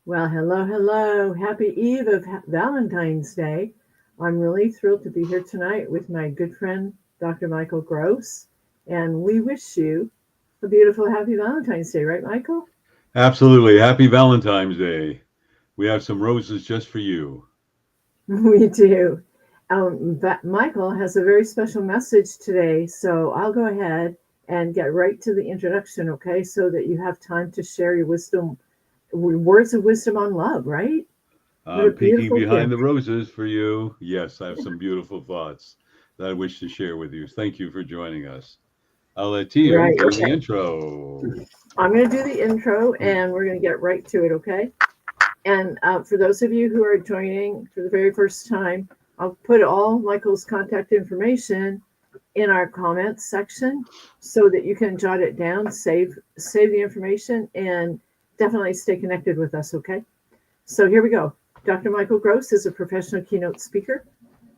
Well, hello, hello. Happy Eve of Valentine's Day. I'm really thrilled to be here tonight with my good friend, Dr. Michael Gross, and we wish you a beautiful, happy Valentine's Day, right, Michael? Absolutely. Happy Valentine's Day. We have some roses just for you. We do. But Michael has a very special message today, so I'll go ahead and get right to the introduction, okay, so that you have time to share your wisdom, words of wisdom on love, right? What a I'm peeking beautiful behind gift. the roses for you. Yes, I have some beautiful thoughts that I wish to share with you. Thank you for joining us. I'll let you Right, do the okay. intro. I'm going to do the intro and we're going to get right to it, okay? And for those of you who are joining for the very first time, I'll put all Michael's contact information in our comments section so that you can jot it down, save the information, and definitely stay connected with us, okay? So here we go. Dr. Michael Gross is a professional keynote speaker,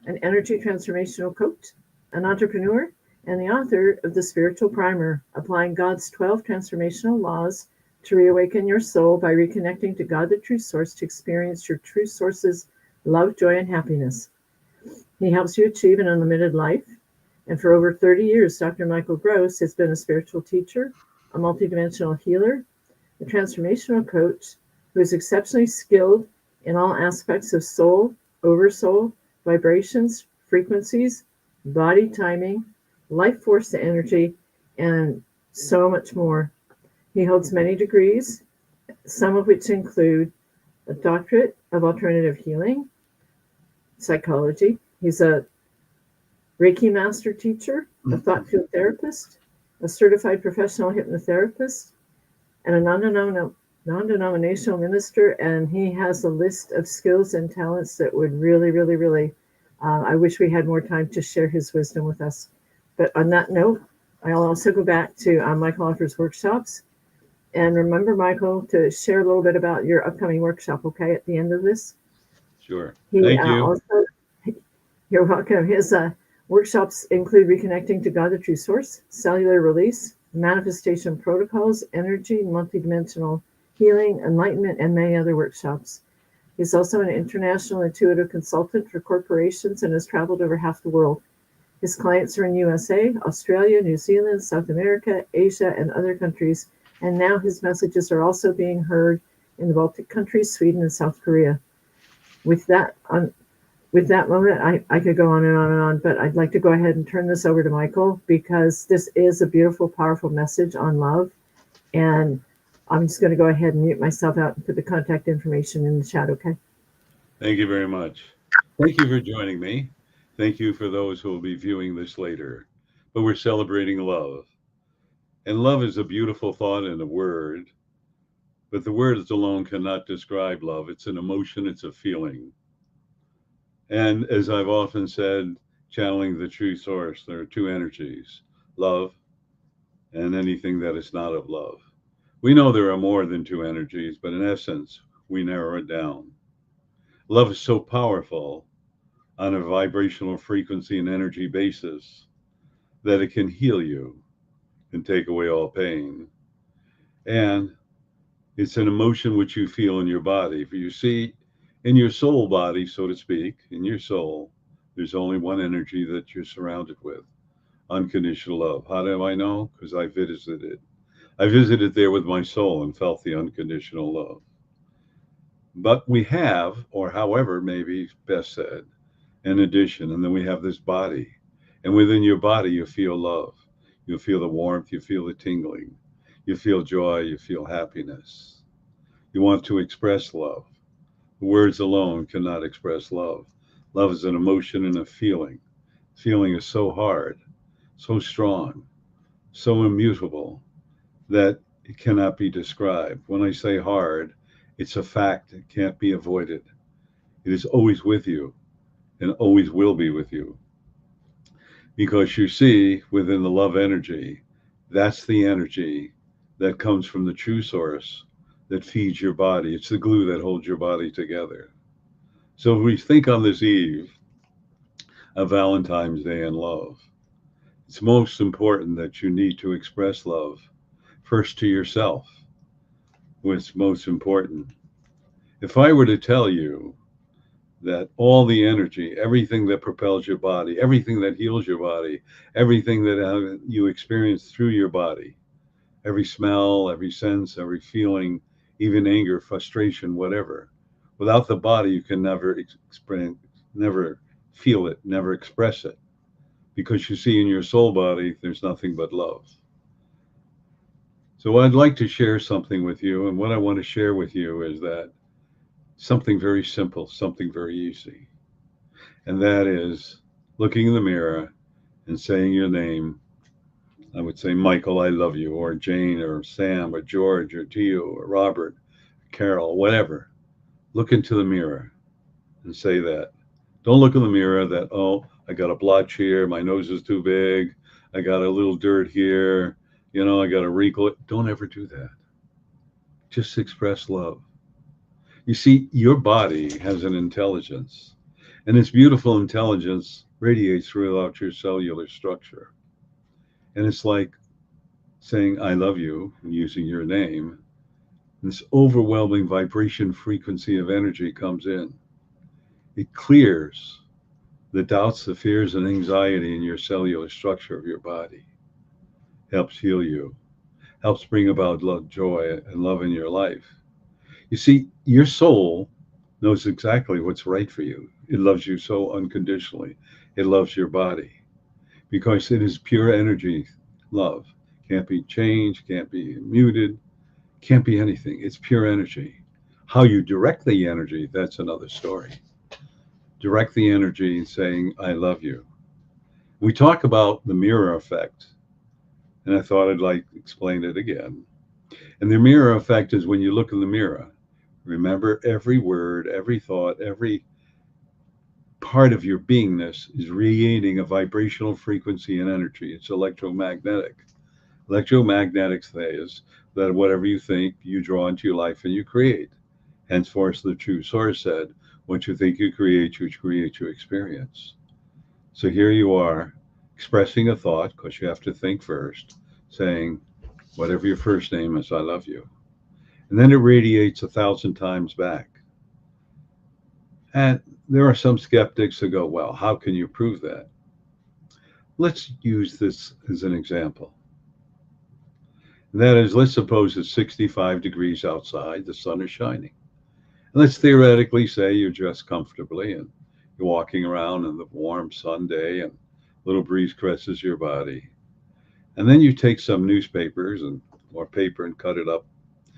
an energy transformational coach, an entrepreneur, and the author of The Spiritual Primer, applying God's 12 transformational laws to reawaken your soul by reconnecting to God, the true source, to experience your true source's love, joy, and happiness. He helps you achieve an unlimited life. And for over 30 years, Dr. Michael Gross has been a spiritual teacher, a multidimensional healer, a transformational coach who is exceptionally skilled in all aspects of soul, oversoul, vibrations, frequencies, body timing, life force to energy, and so much more. He holds many degrees, some of which include a doctorate of alternative healing, psychology. He's a Reiki master teacher, a thought field therapist, a certified professional hypnotherapist, and a non-denominational minister, and he has a list of skills and talents that would really, really, really. I wish we had more time to share his wisdom with us. But on that note, I'll also go back to Michael offers workshops. And remember, Michael, to share a little bit about your upcoming workshop, okay, at the end of this. Sure. He Thank you. also, you're welcome. His workshops include reconnecting to God, the true source, cellular release, manifestation protocols, energy, multidimensional healing, enlightenment, and many other workshops. He's also an international intuitive consultant for corporations and has traveled over half the world. His clients are in USA, Australia, New Zealand, South America, Asia, and other countries. And now his messages are also being heard in the Baltic countries, Sweden, and South Korea. With that, with that moment, I could go on and on and on, but I'd like to go ahead and turn this over to Michael because this is a beautiful, powerful message on love. And I'm just going to go ahead and mute myself out and put the contact information in the chat, okay? Thank you very much. Thank you for joining me. Thank you for those who will be viewing this later. But we're celebrating love. And love is a beautiful thought and a word, but the words alone cannot describe love. It's an emotion, it's a feeling. And as I've often said, channeling the true source, there are two energies, love and anything that is not of love. We know there are more than two energies, but in essence, we narrow it down. Love is so powerful on a vibrational frequency and energy basis that it can heal you and take away all pain. And it's an emotion which you feel in your body. For you see, in your soul body, so to speak, in your soul, there's only one energy that you're surrounded with, unconditional love. How do I know? Because I visited it. I visited there with my soul and felt the unconditional love. But we have, or however, maybe best said, an addition, and then we have this body. And within your body, you feel love. You feel the warmth, you feel the tingling, you feel joy, you feel happiness. You want to express love. Words alone cannot express love. Love is an emotion and a feeling. Feeling is so hard, so strong, so immutable that it cannot be described. When I say hard, it's a fact. It can't be avoided. It is always with you and always will be with you. Because you see, within the love energy, that's the energy that comes from the true source that feeds your body. It's the glue that holds your body together. So if we think on this eve of Valentine's Day and love, it's most important that you need to express love first to yourself, what's most important. If I were to tell you that all the energy, everything that propels your body, everything that heals your body, everything that you experience through your body, every smell, every sense, every feeling, even anger, frustration, whatever, without the body, you can never experience, never feel it, never express it. Because you see, in your soul body, there's nothing but love. So I'd like to share something with you. And what I want to share with you is that something very simple, something very easy. And that is looking in the mirror and saying your name. I would say, Michael, I love you, or Jane, or Sam, or George, or Tio, or Robert, Carol, whatever. Look into the mirror and say that. Don't look in the mirror that, oh, I got a blotch here, my nose is too big, I got a little dirt here, I got a wrinkle. Don't ever do that. Just express love. You see, your body has an intelligence, and this beautiful intelligence radiates throughout your cellular structure. And it's like saying, I love you, using your name. This overwhelming vibration frequency of energy comes in. It clears the doubts, the fears, and anxiety in your cellular structure of your body, helps heal you, helps bring about love, joy, and love in your life. You see, your soul knows exactly what's right for you. It loves you so unconditionally. It loves your body because it is pure energy love. Can't be changed, can't be muted, can't be anything. It's pure energy. How you direct the energy, that's another story. Direct the energy saying, I love you. We talk about the mirror effect, and I thought I'd like to explain it again. And the mirror effect is when you look in the mirror, remember every word, every thought, every part of your beingness is radiating a vibrational frequency and energy. It's electromagnetic. Electromagnetic says that whatever you think, you draw into your life and you create. Henceforth, the true source said, what you think you create your experience. So here you are expressing a thought, because you have to think first, saying, whatever your first name is, I love you. And then it radiates 1,000 times back. And there are some skeptics that go, well, how can you prove that? Let's use this as an example. And that is, let's suppose it's 65 degrees outside, the sun is shining. And let's theoretically say you're dressed comfortably and you're walking around in the warm sun day and a little breeze caresses your body. And then you take some newspapers and or paper and cut it up.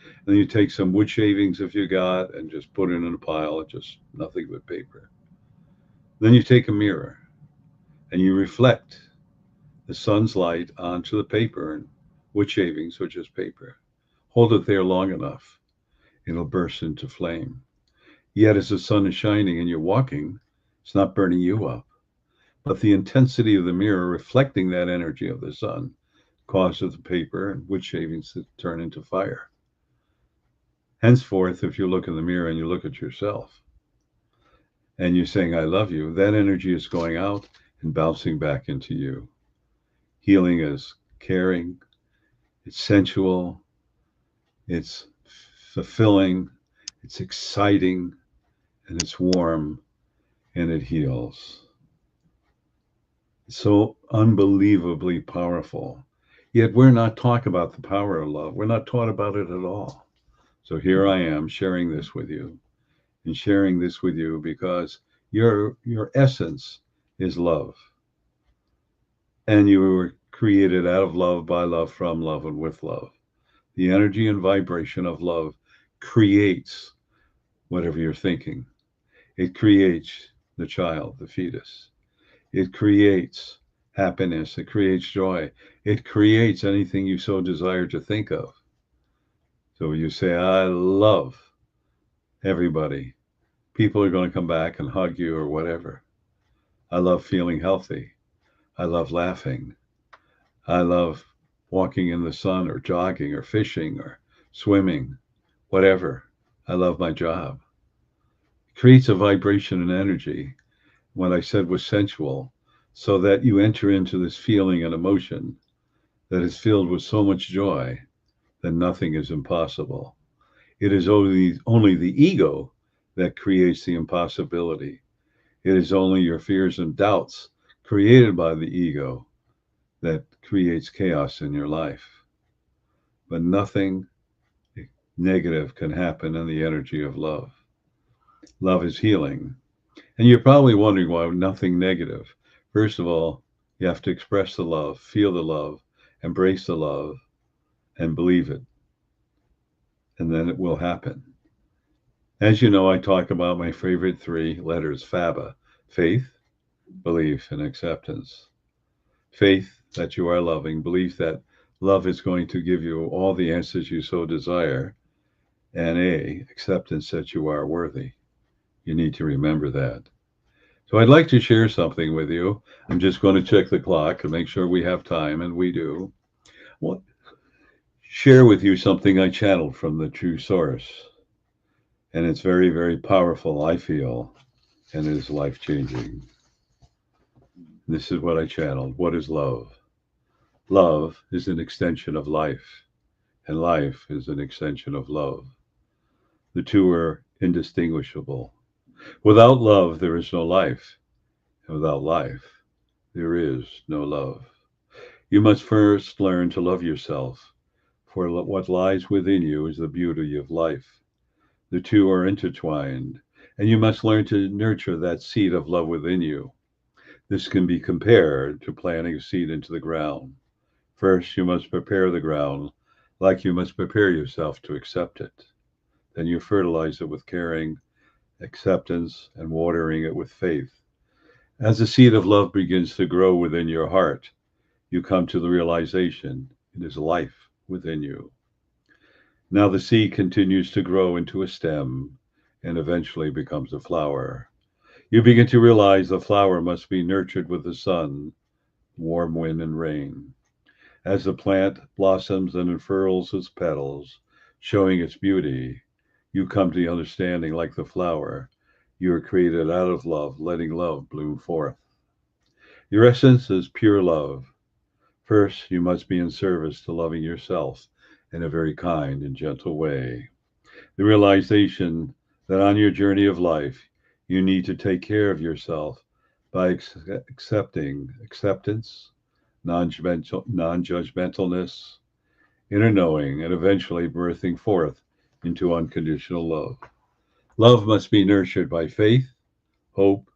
And then you take some wood shavings if you got and just put it in a pile of just nothing but paper. Then you take a mirror and you reflect the sun's light onto the paper and wood shavings or just paper. Hold it there long enough, it'll burst into flame. Yet as the sun is shining and you're walking, it's not burning you up. But the intensity of the mirror reflecting that energy of the sun causes the paper and wood shavings to turn into fire. Henceforth, if you look in the mirror and you look at yourself and you're saying, I love you, that energy is going out and bouncing back into you. Healing is caring, it's sensual, it's fulfilling, it's exciting, and it's warm, and it heals. So unbelievably powerful. Yet we're not taught about the power of love. We're not taught about it at all. So here I am sharing this with you and sharing this with you because your essence is love. And you were created out of love, by love, from love, and with love. The energy and vibration of love creates whatever you're thinking. It creates the child, the fetus. It creates happiness. It creates joy. It creates anything you so desire to think of. So you say, I love everybody. People are going to come back and hug you or whatever. I love feeling healthy. I love laughing. I love walking in the sun or jogging or fishing or swimming, whatever. I love my job. It creates a vibration and energy. What I said was sensual, so that you enter into this feeling and emotion that is filled with so much joy that nothing is impossible. It is only the ego that creates the impossibility. It is only your fears and doubts created by the ego that creates chaos in your life. But nothing negative can happen in the energy of love. Love is healing. And you're probably wondering why nothing negative. First of all, you have to express the love, feel the love, embrace the love, and believe it. And then it will happen. As you know, I talk about my favorite three letters, FABA: faith, belief, and acceptance. Faith that you are loving, belief that love is going to give you all the answers you so desire, and acceptance that you are worthy. You need to remember that. So I'd like to share something with you. I'm just going to check the clock and make sure we have time, and we do. Well, share with you something I channeled from the true source. And it's very, very powerful, I feel, and it is life changing. This is what I channeled. What is love? Love is an extension of life, and life is an extension of love. The two are indistinguishable. Without love, there is no life, and without life, there is no love. You must first learn to love yourself, for what lies within you is the beauty of life. The two are intertwined, and you must learn to nurture that seed of love within you. This can be compared to planting a seed into the ground. First, you must prepare the ground like you must prepare yourself to accept it. Then you fertilize it with caring, acceptance, and watering it with faith. As the seed of love begins to grow within your heart, you come to the realization it is life within you. Now the seed continues to grow into a stem and eventually becomes a flower. You begin to realize the flower must be nurtured with the sun, warm wind, and rain. As the plant blossoms and unfurls its petals, showing its beauty, you come to the understanding, like the flower, you are created out of love, letting love bloom forth. Your essence is pure love. First, you must be in service to loving yourself in a very kind and gentle way. The realization that on your journey of life, you need to take care of yourself by accepting acceptance, non-judgmentalness, inner knowing, and eventually birthing forth into unconditional love. Love must be nurtured by faith, hope,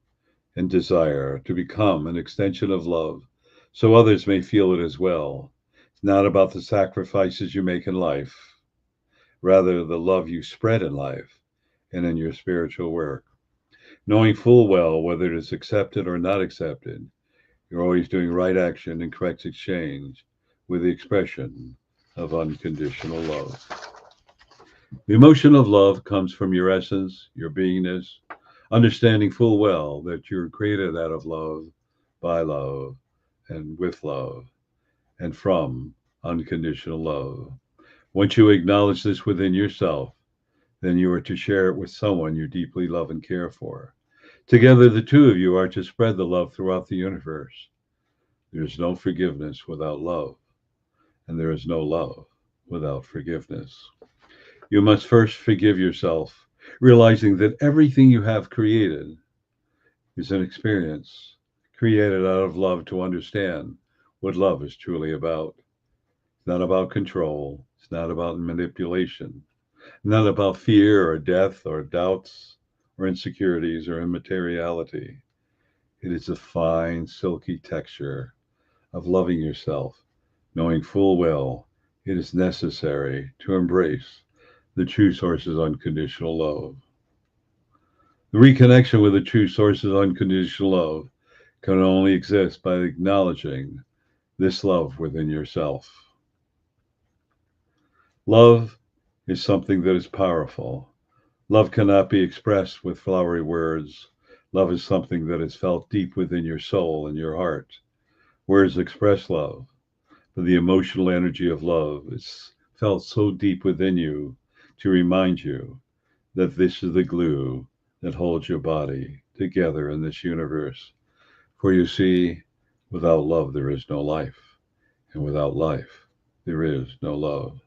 and desire to become an extension of love so others may feel it as well. It's not about the sacrifices you make in life, rather, the love you spread in life and in your spiritual work. Knowing full well whether it is accepted or not accepted, you're always doing right action and correct exchange with the expression of unconditional love. The emotion of love comes from your essence, your beingness, understanding full well that you're created out of love, by love, and with love, and from unconditional love. Once you acknowledge this within yourself, then you are to share it with someone you deeply love and care for. Together, the two of you are to spread the love throughout the universe. There is no forgiveness without love, and there is no love without forgiveness. You must first forgive yourself, realizing that everything you have created is an experience created out of love to understand what love is truly about. It's not about control, it's not about manipulation, not about fear or death or doubts or insecurities or immateriality. It is a fine, silky texture of loving yourself, knowing full well it is necessary to embrace the true source's unconditional love. The reconnection with the true source's unconditional love can only exist by acknowledging this love within yourself. Love is something that is powerful. Love cannot be expressed with flowery words. Love is something that is felt deep within your soul and your heart. Words express love, but the emotional energy of love is felt so deep within you to remind you that this is the glue that holds your body together in this universe. For you see, without love there is no life, and without life there is no love.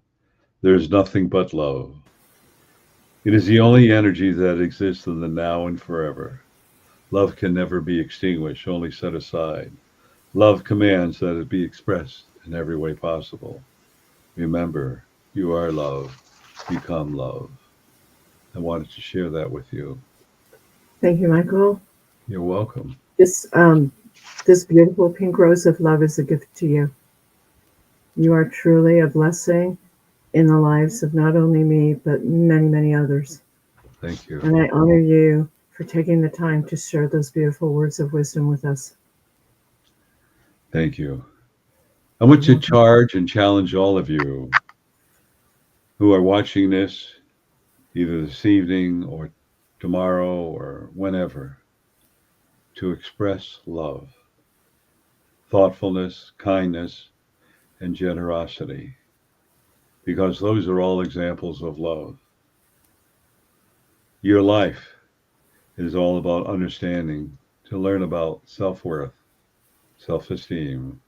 There is nothing but love. It is the only energy that exists in the now and forever. Love can never be extinguished, only set aside. Love commands that it be expressed in every way possible. Remember, you are love. Become love. I wanted to share that with you. Thank you, Michael. You're welcome. This this beautiful pink rose of love is a gift to you. You are truly a blessing in the lives of not only me, but many, many others. Thank you. And I honor you for taking the time to share those beautiful words of wisdom with us. Thank you. I want to charge and challenge all of you who are watching this either this evening or tomorrow or whenever to express love, thoughtfulness, kindness, and generosity, because those are all examples of love. Your life is all about understanding to learn about self worth, self esteem,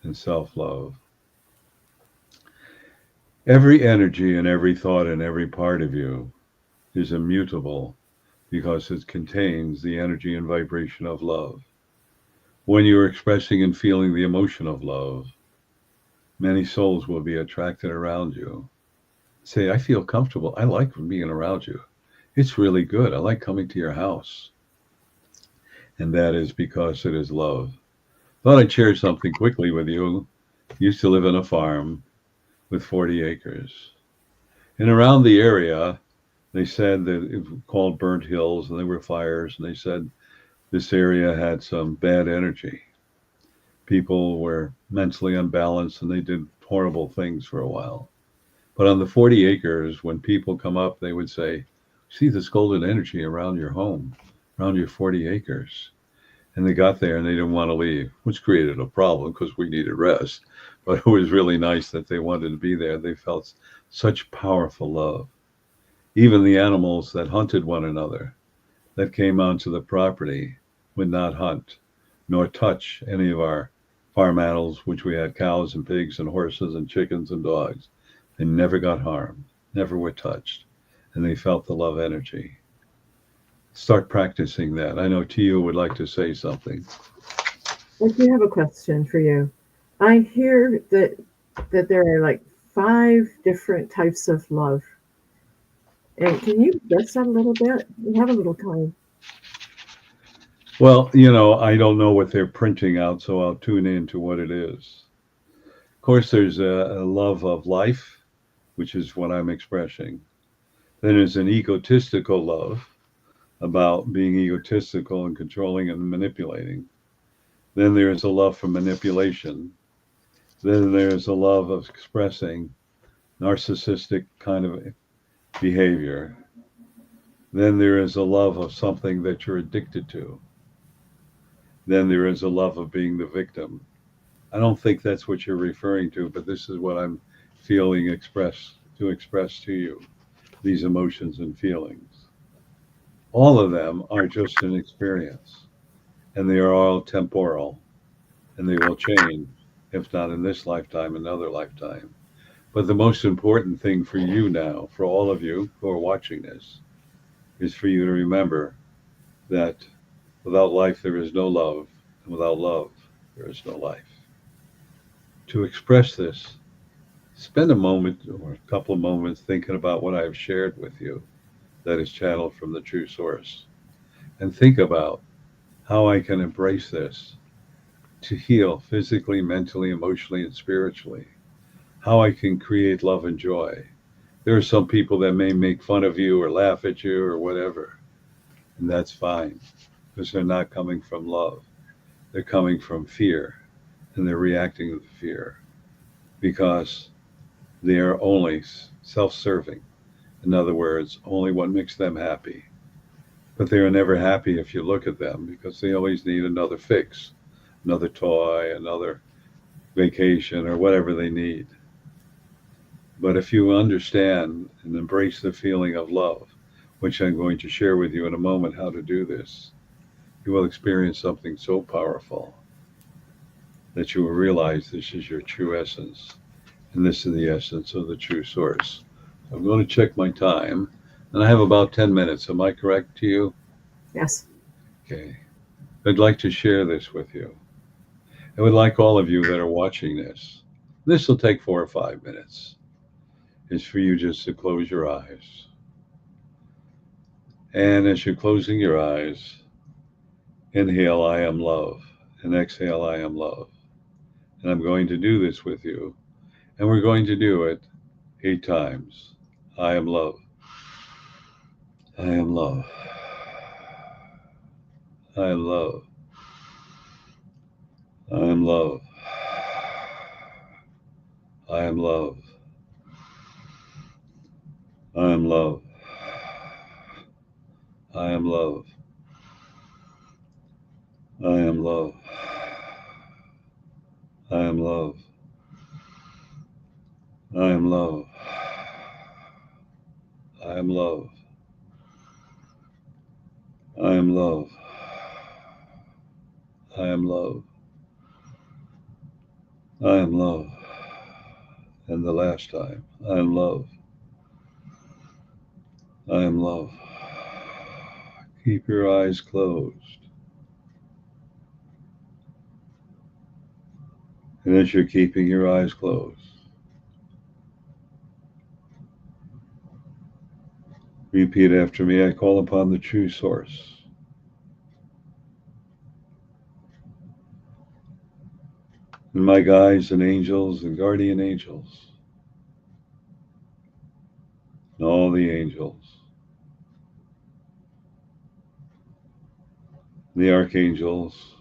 and self love. Every energy and every thought and every part of you is immutable because it contains the energy and vibration of love. When you're expressing and feeling the emotion of love, many souls will be attracted around you. Say, I feel comfortable. I like being around you. It's really good. I like coming to your house. And that is because it is love. Thought I'd share something quickly with you. Used to live on a farm with 40 acres. And around the area, they said that it was called Burnt Hills, and there were fires, and they said this area had some bad energy. People were mentally unbalanced, and they did horrible things for a while. But on the 40 acres, when people come up, they would say, see this golden energy around your home, around your 40 acres. And they got there and they didn't want to leave, which created a problem because we needed rest. But it was really nice that they wanted to be there. They felt such powerful love. Even the animals that hunted one another, that came onto the property, would not hunt nor touch any of our farm animals, which we had cows and pigs and horses and chickens and dogs. They never got harmed, never were touched, and they felt the love energy. Start practicing that. I know Tio would like to say something. I do have a question for you. I hear that there are like 5 different types of love. And can you address that a little bit? We have a little time. Well, I don't know what they're printing out, so I'll tune in to what it is. Of course, there's a love of life, which is what I'm expressing. Then there's an egotistical love about being egotistical and controlling and manipulating. Then there's a love for manipulation. Then there's a love of expressing narcissistic kind of behavior. Then there is a love of something that you're addicted to. Then there is a love of being the victim. I don't think that's what you're referring to, but this is what I'm feeling express to you, these emotions and feelings. All of them are just an experience, and they are all temporal, and they will change, if not in this lifetime, another lifetime. But the most important thing for you now, for all of you who are watching this, is for you to remember that without life there is no love, and without love there is no life. To express this, spend a moment or a couple of moments thinking about what I've shared with you that is channeled from the true source. And think about how I can embrace this to heal physically, mentally, emotionally, and spiritually. How I can create love and joy. There are some people that may make fun of you or laugh at you or whatever, and that's fine because they're not coming from love. They're coming from fear, and they're reacting to the fear because they are only self-serving. In other words, only what makes them happy. But they are never happy if you look at them because they always need another fix, another toy, another vacation, or whatever they need. But if you understand and embrace the feeling of love, which I'm going to share with you in a moment how to do this, you will experience something so powerful that you will realize this is your true essence. And this is the essence of the true source. I'm going to check my time. And I have about 10 minutes. Am I correct to you? Yes. Okay. I'd like to share this with you. I would like all of you that are watching this. This will take 4 or 5 minutes. Is for you just to close your eyes. And as you're closing your eyes, inhale, I am love, and exhale, I am love. And I'm going to do this with you, and we're going to do it 8 times. I am love. I am love. I am love. I am love. I am love. I am love. I am love. I am love. I am love. I am love. I am love. I am love. I am love. I am love. And the last time, I am love. I am love. Keep your eyes closed. And as you're keeping your eyes closed, repeat after me. I call upon the true source. And my guides and angels and guardian angels. And all the angels. The archangels.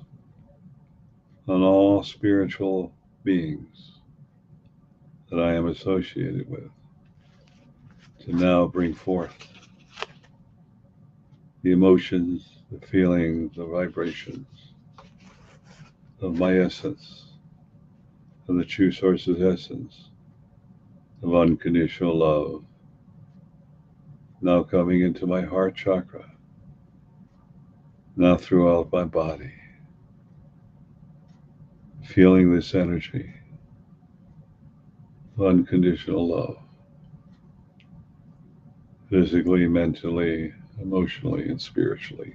And all spiritual beings that I am associated with. To now bring forth the emotions, the feelings, the vibrations of my essence, of the true source's essence, of unconditional love, now coming into my heart chakra, now throughout my body, feeling this energy of unconditional love, physically, mentally, emotionally, and spiritually,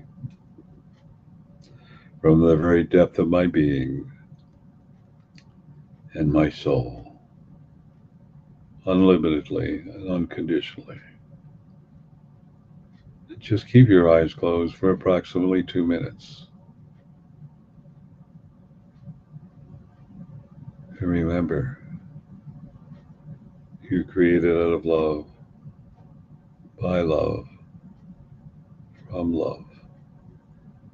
from the very depth of my being and my soul, unlimitedly and unconditionally. Just keep your eyes closed for approximately 2 minutes. And remember, you're created out of love, by love, from love,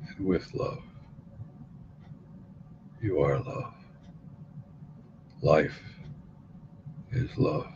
and with love. You are love. Life is love.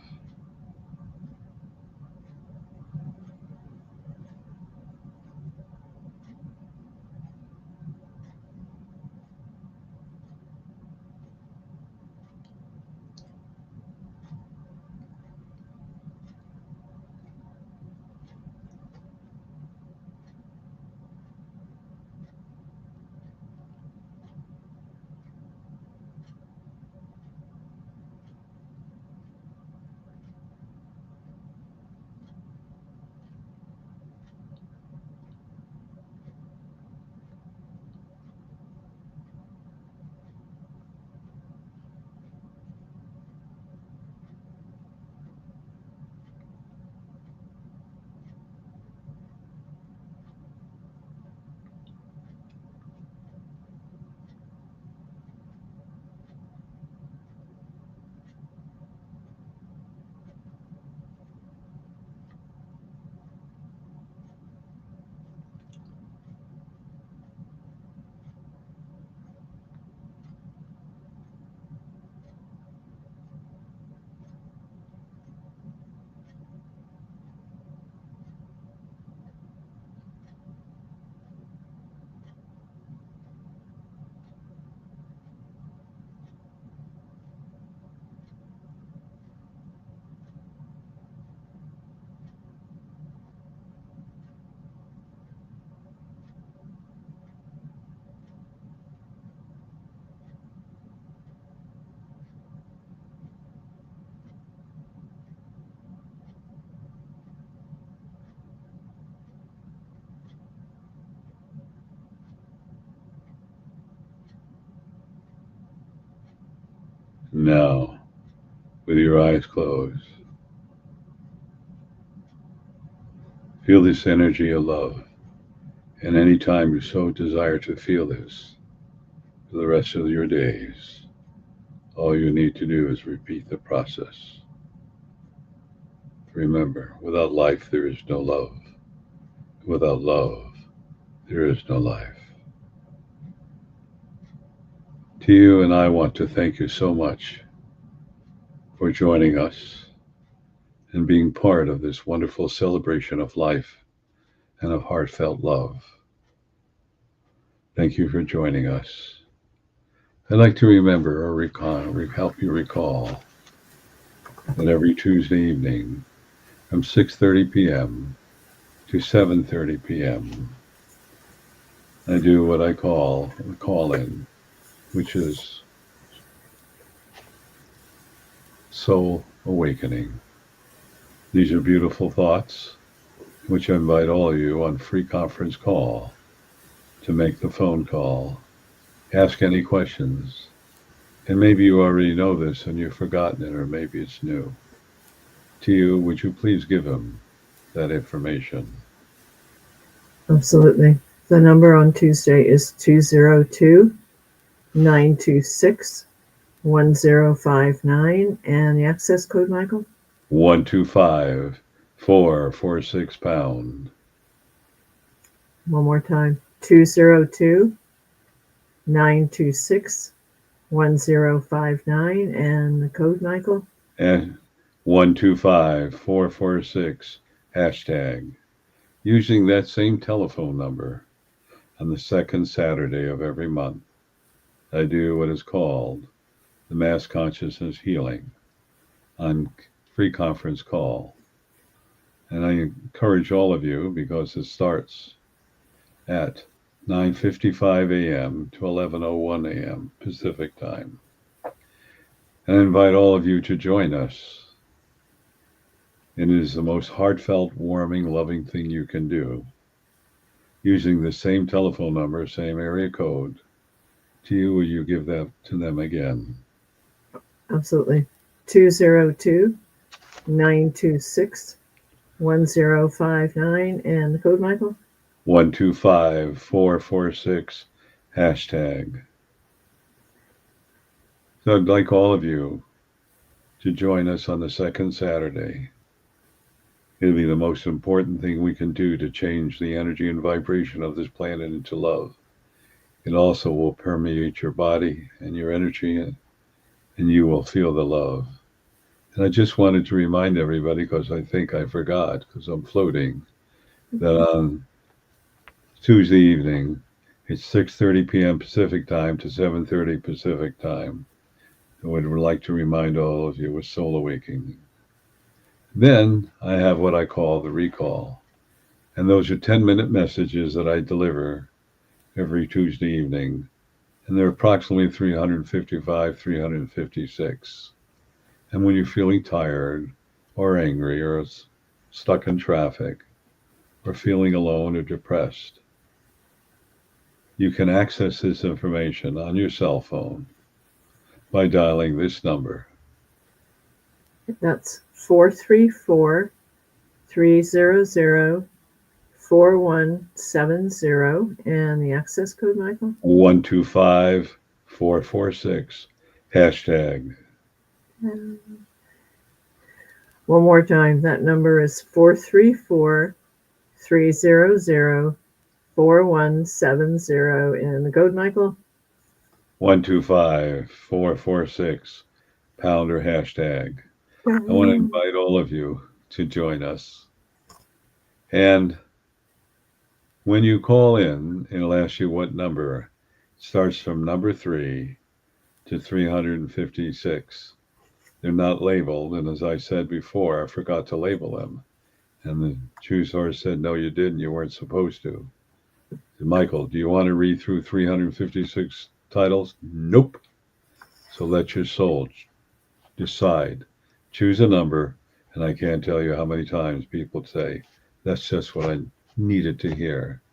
Now, with your eyes closed, feel this energy of love. And anytime you so desire to feel this for the rest of your days, all you need to do is repeat the process. Remember, without life, there is no love. Without love, there is no life. To you and I want to thank you so much for joining us and being part of this wonderful celebration of life and of heartfelt love. Thank you for joining us. I'd like to remember or help you recall that every Tuesday evening from 6:30 p.m. to 7:30 p.m. I do what I call a call-in, which is soul awakening. These are beautiful thoughts, which I invite all of you on free conference call to make the phone call, ask any questions, and maybe you already know this and you've forgotten it, or maybe it's new. To you, would you please give him that information? Absolutely. The number on Tuesday is 202-926-1059. And the access code, Michael? 125446 One more time. 202-926-1059. And the code, Michael? and 125446 hashtag. Using that same telephone number on the second Saturday of every month, I do what is called the Mass Consciousness Healing on free conference call. And I encourage all of you, because it starts at 9:55 a.m. to 11:01 a.m. Pacific time. And I invite all of you to join us. It is the most heartfelt, warming, loving thing you can do. Using the same telephone number, same area code. To you, will you give that to them again? Absolutely. 202-926-1059. And the code, Michael? 125446 hashtag. So I'd like all of you to join us on the second Saturday. It'll be the most important thing we can do to change the energy and vibration of this planet into love. It also will permeate your body and your energy, and you will feel the love. And I just wanted to remind everybody, because I think I forgot, because I'm floating, that on Tuesday evening, it's 6:30 p.m. Pacific time to 7:30 Pacific time. I would like to remind all of you with Soul Awakening. Then I have what I call the recall. And those are 10-minute messages that I deliver every Tuesday evening. And they're approximately 355, 356. And when you're feeling tired or angry or stuck in traffic or feeling alone or depressed, you can access this information on your cell phone by dialing this number. That's 434-300-4170. And the access code, Michael? 125446 hashtag. One more time. That number is 434-300-4170. And the code, Michael? 125446 pound or hashtag. I want to invite all of you to join us. And when you call in, it'll ask you what number. It starts from number 3 to 356. They're not labeled, and as I said before, I forgot to label them. And the True Source said, no, you didn't. You weren't supposed to. I said, Michael, do you want to read through 356 titles? Nope. So let your soul decide. Choose a number, and I can't tell you how many times people say, that's just what I needed to hear.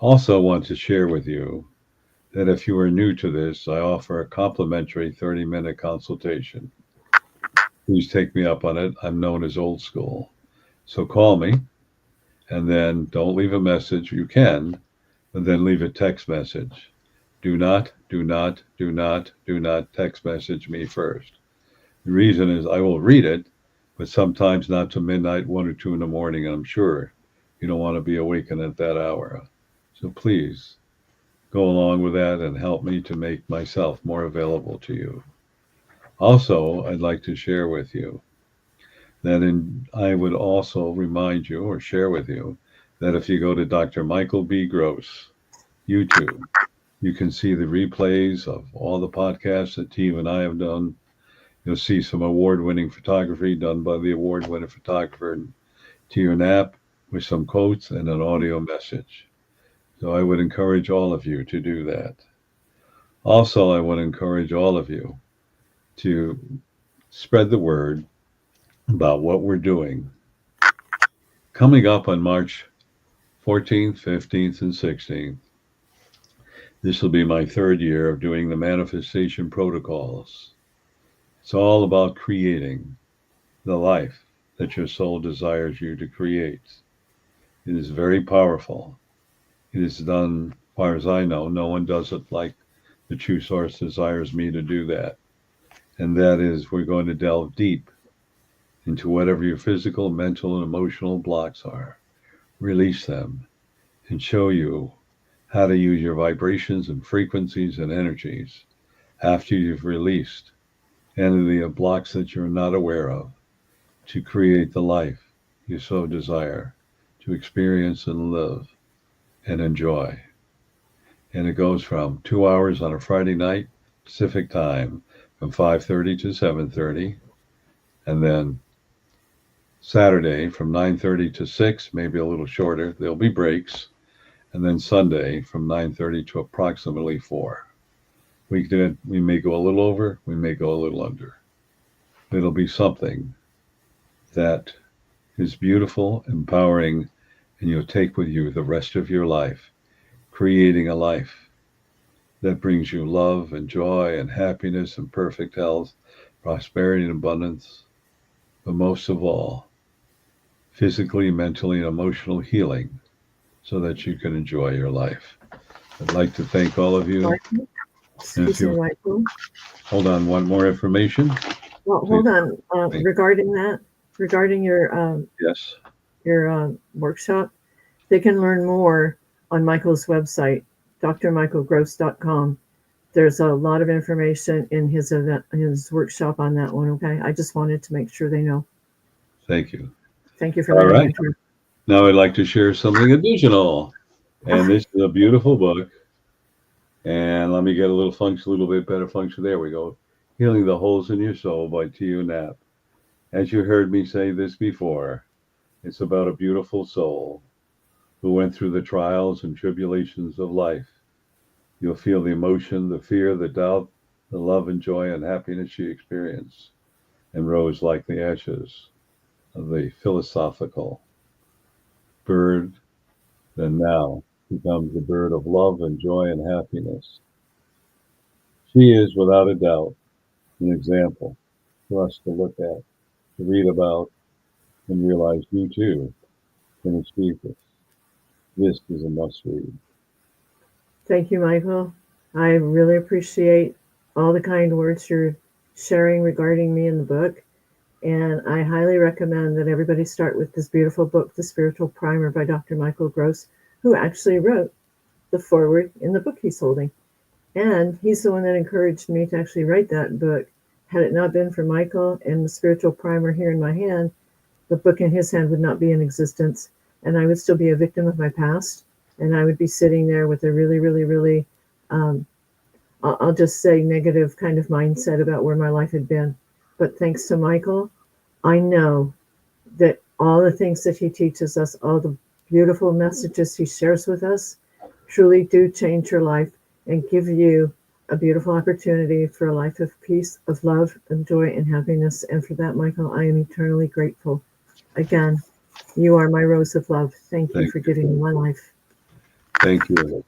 Also want to share with you that if you are new to this, I offer a complimentary 30-minute consultation. Please take me up on it. I'm known as old school. So call me and then don't leave a message. You can, but then leave a text message. Do not text message me first. The reason is I will read it, but sometimes not to midnight, 1 or 2 in the morning, and I'm sure you don't want to be awakened at that hour. So please go along with that and help me to make myself more available to you. Also, I'd like to share with you I would also remind you or share with you that if you go to Dr. Michael B. Gross YouTube, you can see the replays of all the podcasts that Steve and I have done. You'll see some award-winning photography done by the award-winning photographer Tia Knapp with some quotes and an audio message. So I would encourage all of you to do that. Also, I would encourage all of you to spread the word about what we're doing. Coming up on March 14th, 15th, and 16th, this will be my third year of doing the manifestation protocols. It's all about creating the life that your soul desires you to create. It is very powerful. It is done, as far as I know, no one does it like the true source desires me to do that. And that is, we're going to delve deep into whatever your physical, mental, and emotional blocks are. Release them and show you how to use your vibrations and frequencies and energies after you've released any of the blocks that you're not aware of to create the life you so desire to experience and live and enjoy. And it goes from 2 hours on a Friday night Pacific time from 5:30 to 7:30, and then Saturday from 9:30 to 6, maybe a little shorter. There'll be breaks, and then Sunday from 9:30 to approximately 4. We may go a little over, we may go a little under. It'll be something that is beautiful, empowering, and you'll take with you the rest of your life, creating a life that brings you love and joy and happiness and perfect health, prosperity and abundance, but most of all, physically, mentally, and emotional healing so that you can enjoy your life. I'd like to thank all of you. Michael? Excuse me, Michael. Hold on, one more information. Well, hold on. Regarding your Yes. your workshop, they can learn more on Michael's website, drmichaelgross.com. There's a lot of information in his workshop on that one. Okay, I just wanted to make sure they know. Thank you. Thank you for All letting right. me through. Now I'd like to share something additional, and this is a beautiful book. And let me get a little bit better function. There we go. Healing the Holes in Your Soul by Tia Knapp. As you heard me say this before, it's about a beautiful soul who went through the trials and tribulations of life. You'll feel the emotion, the fear, the doubt, the love and joy and happiness she experienced, and rose like the ashes of the philosophical bird, then now becomes the bird of love and joy and happiness. She is, without a doubt, an example for us to look at, to read about, and realize you too can achieve this. This is a must read. Thank you, Michael. I really appreciate all the kind words you're sharing regarding me in the book. And I highly recommend that everybody start with this beautiful book, The Spiritual Primer by Dr. Michael Gross, who actually wrote the foreword in the book he's holding. And he's the one that encouraged me to actually write that book. Had it not been for Michael and the Spiritual Primer here in my hand, the book in his hand would not be in existence. And I would still be a victim of my past. And I would be sitting there with a really, really, really, I'll just say negative kind of mindset about where my life had been. But thanks to Michael, I know that all the things that he teaches us, all the beautiful messages he shares with us, truly do change your life and give you a beautiful opportunity for a life of peace, of love, and joy and happiness. And for that, Michael, I am eternally grateful. Again, you are my rose of love. Thank you for giving me my life. Thank you.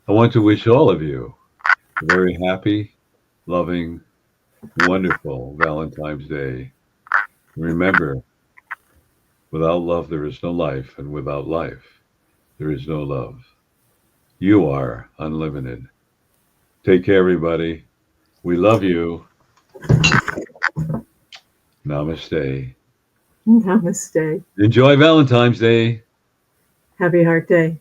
I want to wish all of you a very happy, loving, wonderful Valentine's Day. Remember, without love, there is no life, and without life, there is no love. You are unlimited. Take care, everybody. We love you. Namaste. Namaste. Enjoy Valentine's Day. Happy Heart Day.